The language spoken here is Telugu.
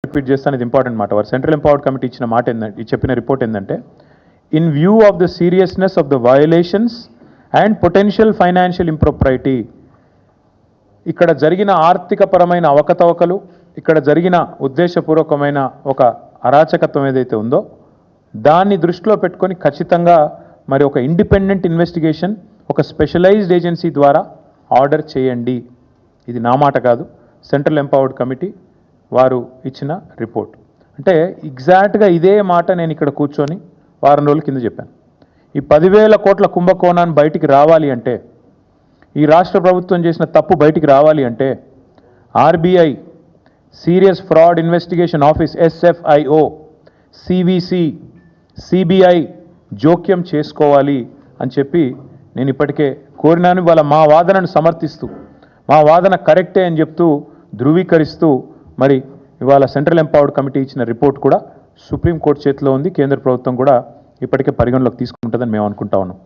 రిపీట్ చేస్తాను, ఇది ఇంపార్టెంట్ మాట. వారు సెంట్రల్ ఎంపవర్డ్ కమిటీ ఇచ్చిన మాట ఏంటంటే, చెప్పిన రిపోర్ట్ ఏంటంటే, in view of the seriousness of the violations and potential financial impropriety, ఇక్కడ జరిగిన ఆర్థికపరమైన అవకతవకలు, ఇక్కడ జరిగిన ఉద్దేశపూర్వకమైన ఒక అరాచకత్వం ఏదైతే ఉందో దాన్ని దృష్టిలో పెట్టుకొని ఖచ్చితంగా మరి ఒక ఇండిపెండెంట్ ఇన్వెస్టిగేషన్, ఒక స్పెషలైజ్డ్ ఏజెన్సీ ద్వారా ఆర్డర్ చేయండి. ఇది నా మాట కాదు, సెంట్రల్ ఎంపవర్డ్ కమిటీ వారు ఇచ్చిన రిపోర్ట్. అంటే ఎగ్జాక్ట్గా ఇదే మాట నేను ఇక్కడ కూర్చొని వారం రోజుల కింద చెప్పాను. ఈ 10,000 కోట్ల కుంభకోణాన్ని బయటికి రావాలి అంటే, ఈ రాష్ట్ర ప్రభుత్వం చేసిన తప్పు బయటికి రావాలి అంటే RBI, serious fraud investigation office SFIO, CVC, CBI జోక్యం చేసుకోవాలి అని చెప్పి నేను ఇప్పటికే కోరినాను. వాళ్ళ మా వాదనను సమర్థిస్తూ, మా వాదన కరెక్టే అని చెప్తూ ధృవీకరిస్తూ మరి ఇవాళ సెంట్రల్ ఎంపవర్డ్ కమిటీ ఇచ్చిన రిపోర్ట్ కూడా సుప్రీంకోర్టు చేతిలో ఉంది. కేంద్ర ప్రభుత్వం కూడా ఇప్పటికే పరిగణలోకి తీసుకుంటుందని మేము అనుకుంటా ఉన్నాం.